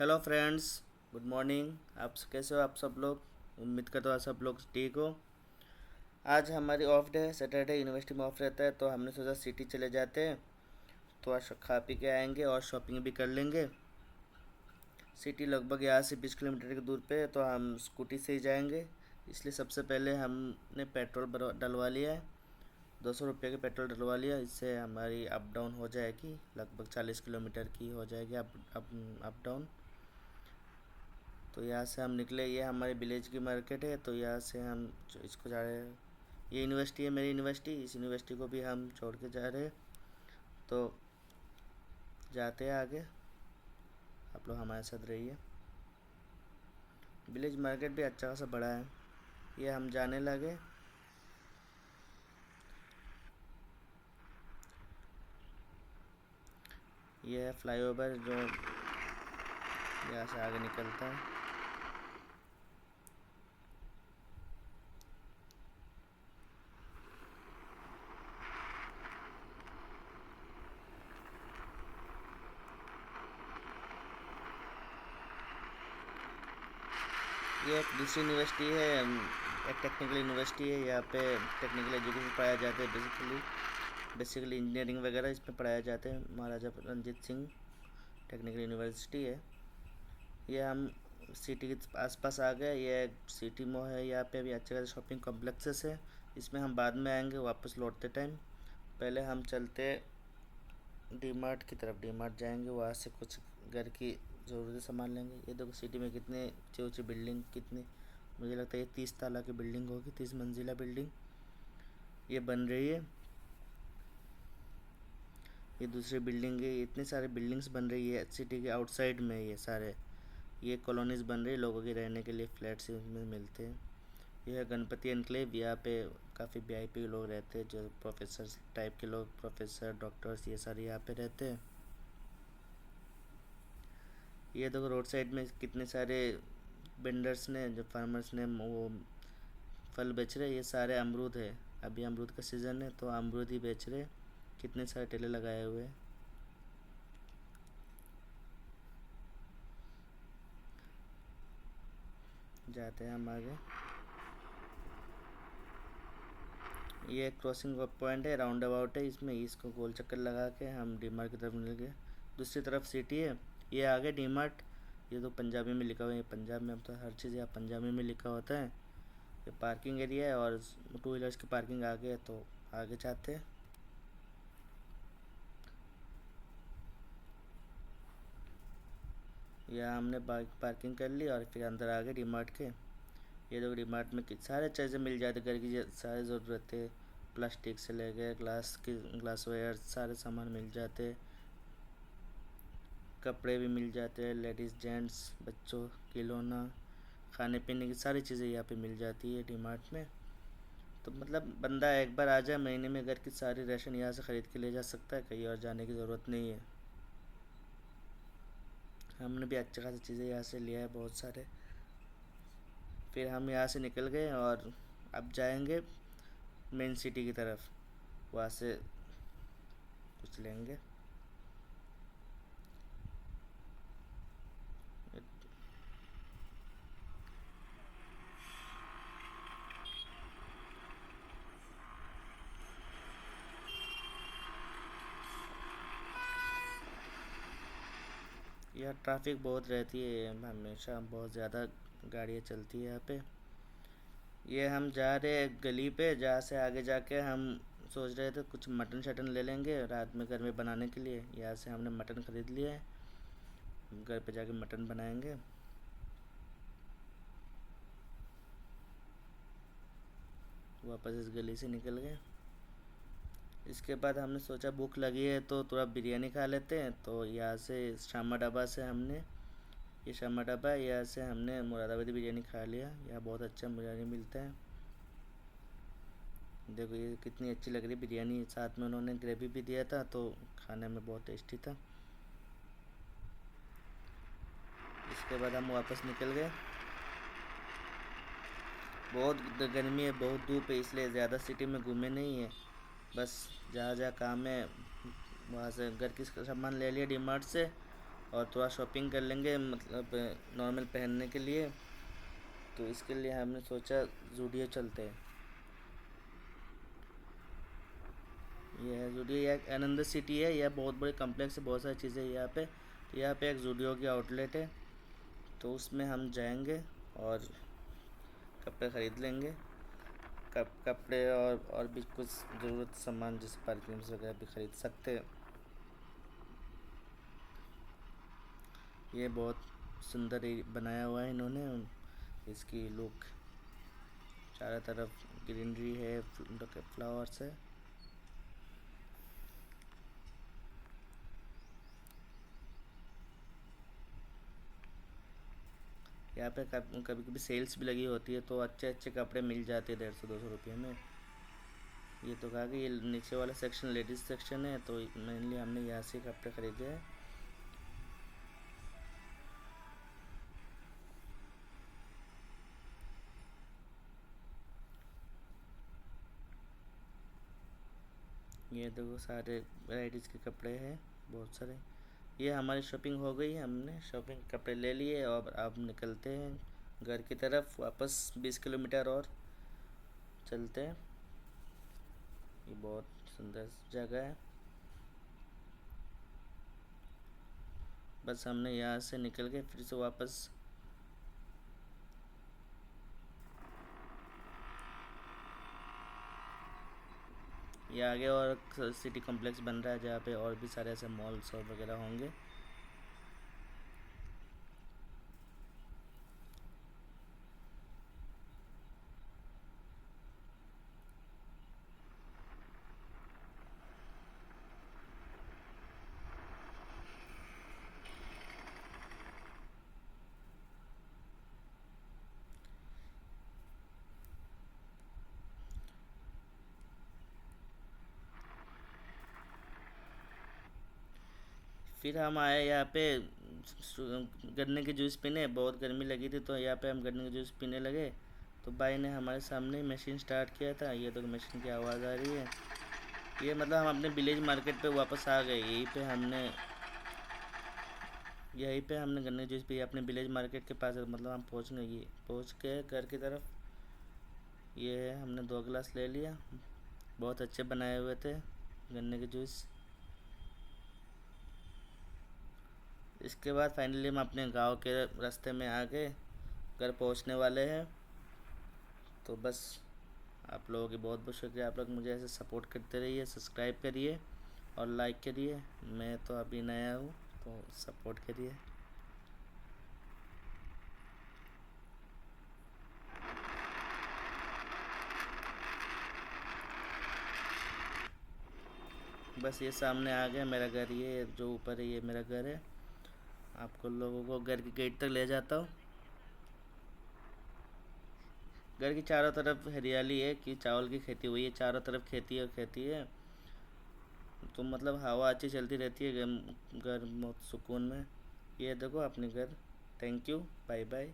Hello friends. Good morning. कैसे हो आप सब लोग? उम्मीद करता हूँ आप सब लोग ठीक हो। आज हमारी ऑफ डे है, सैटरडे यूनिवर्सिटी में ऑफ रहता है, तो हमने सोचा सिटी चले जाते हैं। तो आज खा पी के आएंगे और शॉपिंग भी कर लेंगे। सिटी लगभग यहाँ से 20 किलोमीटर की दूर पे है, तो हम स्कूटी से ही जाएंगे। इसलिए सबसे पहले हमने पेट्रोल डलवा लिया है। 200 रुपये का पेट्रोल डलवा लिया, इससे हमारी अप डाउन हो जाएगी, लगभग 40 किलोमीटर की हो जाएगी अप डाउन। तो यहाँ से हम निकले, ये हमारे विलेज की मार्केट है, तो यहाँ से हम इसको जा रहे हैं। ये यूनिवर्सिटी है, मेरी यूनिवर्सिटी, इस यूनिवर्सिटी को भी हम छोड़ के जा रहे हैं। तो जाते हैं आगे, आप लोग हमारे साथ रहिए। विलेज मार्केट भी अच्छा खासा बड़ा है। ये हम जाने लगे। ये है फ्लाईओवर जो यहाँ से आगे निकलता है। ये एक दूसरी यूनिवर्सिटी है, एक टेक्निकल यूनिवर्सिटी है। यहाँ पे टेक्निकल एजुकेशन पढ़ाया जाता है, बेसिकली इंजीनियरिंग वगैरह इसमें पढ़ाया जाते हैं। महाराजा रंजीत सिंह टेक्निकल यूनिवर्सिटी है। ये हम सिटी के आसपास आ गए। ये एक सिटी मॉल है, यहाँ पे अभी अच्छे खासे शॉपिंग कॉम्प्लेक्सेस है। इसमें हम बाद में आएंगे वापस लौटते टाइम। पहले हम चलते डी मार्ट की तरफ, डी मार्ट जाएंगे, वहाँ से कुछ घर की ज़रूरत सामान लेंगे। ये देखो सिटी में कितने ऊँची ऊँची बिल्डिंग, कितनी, मुझे लगता है ये 30 ताला की बिल्डिंग होगी, 30 मंजिला बिल्डिंग ये बन रही है। ये दूसरी बिल्डिंग है, इतने सारे बिल्डिंग्स बन रही है सिटी के आउटसाइड में। ये सारे ये कॉलोनीज़ बन रही है, लोगों के रहने के लिए फ्लैट्स में मिलते हैं। यह है गणपति एनक्लेव, यहाँ पे काफ़ी वीआईपी लोग रहते हैं, जो प्रोफेसर टाइप के लोग, प्रोफेसर, डॉक्टर्स, ये सारे यहाँ पे रहते हैं। ये देखो रोड साइड में कितने सारे वेंडर्स ने, जो फार्मर्स ने वो फल बेच रहे हैं। ये सारे अमरूद है, अभी अमरूद का सीज़न है, तो अमरूद ही बेच रहे हैं। कितने सारे ठेले लगाए हुए हैं। जाते हैं हम आगे। ये क्रॉसिंग पॉइंट है, राउंड अबाउट है, इसमें इसको गोल चक्कर लगा के हम डी मार्ट की तरफ निकल गए। दूसरी तरफ सिटी है, ये आगे डी मार्ट। ये तो पंजाबी में लिखा हुआ है, ये पंजाब में अब तो हर चीज़ यहाँ पंजाबी में लिखा होता है। ये पार्किंग एरिया है और 2 व्हीलर्स की पार्किंग आगे है, तो आगे जाते हैं। यहाँ हमने बाइक पार्किंग कर ली और फिर अंदर आ गए डी मार्ट के। ये लोग डी मार्ट में सारे चीज़ें मिल जाते, घर की सारी ज़रूरतें, प्लास्टिक से ले गए ग्लासवेयर, सारे सामान मिल जाते। कपड़े भी मिल जाते हैं, लेडीज़ जेंट्स बच्चों खिलौना, खाने पीने की सारी चीज़ें यहाँ पे मिल जाती है डी मार्ट में। तो मतलब बंदा एक बार आ जाए, महीने में घर की सारी राशन यहाँ से ख़रीद के ले जा सकता है, कहीं और जाने की ज़रूरत नहीं है। हमने भी अच्छे खासी चीज़ें यहाँ से लिया है, बहुत सारे। फिर हम यहाँ से निकल गए और अब जाएंगे मेन सिटी की तरफ, वहाँ से कुछ लेंगे। यहाँ ट्रैफिक बहुत रहती है, हमेशा बहुत ज़्यादा गाड़ियाँ चलती है यहाँ पे। ये हम जा रहे हैं गली पे, जहाँ से आगे जाके हम सोच रहे थे कुछ मटन शटन ले लेंगे रात में घर में बनाने के लिए। यहाँ से हमने मटन ख़रीद लिया है, घर पे जाके मटन बनाएंगे। वापस इस गली से निकल गए। इसके बाद हमने सोचा भूख लगी है तो थोड़ा बिरयानी खा लेते हैं, तो यहाँ से शामा ढाबा से हमने, ये शामा ढाबा है, यहाँ से हमने मुरादाबादी बिरयानी खा लिया। यहाँ बहुत अच्छा बिरयानी मिलता है। देखो ये कितनी अच्छी लग रही है बिरयानी, साथ में उन्होंने ग्रेवी भी दिया था, तो खाने में बहुत टेस्टी था। इसके बाद हम वापस निकल गए। बहुत गर्मी है, बहुत धूप है, इसलिए ज़्यादा सिटी में घूमे नहीं है। बस जहाँ जहाँ काम है वहाँ से घर की सामान ले लिया डी मार्ट से, और थोड़ा शॉपिंग कर लेंगे, मतलब नॉर्मल पहनने के लिए। तो इसके लिए हमने सोचा ज़ूडियो चलते हैं। ये है ज़ूडियो, यह एक आनंद सिटी है, यह बहुत बड़े कम्प्लेक्स है, बहुत सारी चीज़ें यहाँ पे। तो यहाँ पे एक ज़ूडियो की आउटलेट है, तो उसमें हम जाएंगे और कपड़े ख़रीद लेंगे। कपड़े और भी कुछ ज़रूरत सामान जैसे परफ्यूम्स वगैरह भी ख़रीद सकते हैं। ये बहुत सुंदर बनाया हुआ है इन्होंने, इसकी लुक। चारों तरफ ग्रीनरी है, फ्लावर्स है। यहाँ पे कभी कभी सेल्स भी लगी होती है, तो अच्छे अच्छे कपड़े मिल जाते हैं 150-200 रुपये में। ये तो कहा कि ये नीचे वाला सेक्शन लेडीज़ सेक्शन है, तो मेनली हमने यहाँ से कपड़े ख़रीदे हैं। ये देखो सारे वैराइटीज़ के कपड़े हैं, बहुत सारे। ये हमारी शॉपिंग हो गई है, हमने शॉपिंग कपड़े ले लिए और अब निकलते हैं घर की तरफ वापस। 20 किलोमीटर और चलते हैं। ये बहुत सुंदर जगह है। बस हमने यहाँ से निकल के फिर से वापस ये आगे और सिटी कॉम्प्लेक्स बन रहा है, जहाँ पे और भी सारे ऐसे मॉल शॉप वगैरह होंगे। फिर हम आए यहाँ पे गन्ने के जूस पीने। बहुत गर्मी लगी थी, तो यहाँ पे हम गन्ने के जूस पीने लगे। तो भाई ने हमारे सामने मशीन स्टार्ट किया था। ये तो मशीन की आवाज़ आ रही है। ये मतलब हम अपने विलेज मार्केट पे वापस आ गए। यहीं पे हमने गन्ने जूस पिया अपने विलेज मार्केट के पास। मतलब हम पहुँच गए घर की तरफ। ये है, हमने 2 गिलास ले लिया। बहुत अच्छे बनाए हुए थे गन्ने के जूस। इसके बाद फाइनली हम अपने गांव के रास्ते में आ गए, घर पहुंचने वाले हैं। तो बस आप लोगों की बहुत बहुत शुक्रिया। आप लोग मुझे ऐसे सपोर्ट करते रहिए, सब्सक्राइब करिए और लाइक करिए। मैं तो अभी नया हूँ, तो सपोर्ट करिए। बस ये सामने आ गया मेरा घर। ये जो ऊपर है ये मेरा घर है। आपको लोगों को घर की गेट तक ले जाता हूँ। घर की चारों तरफ हरियाली है, कि चावल की खेती हुई है, चारों तरफ खेती और खेती है। तो मतलब हवा अच्छी चलती रहती है घर बहुत सुकून में। ये देखो अपने घर। Thank you, bye bye.